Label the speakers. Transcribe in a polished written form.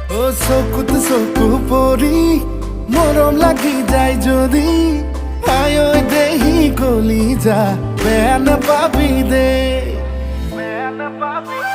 Speaker 1: ও চকুত চকু পৰি মৰম লাগি যায় যদি আয় দেহি কলি যা বেয়া নাপাবি দে বেয়া নাপাবি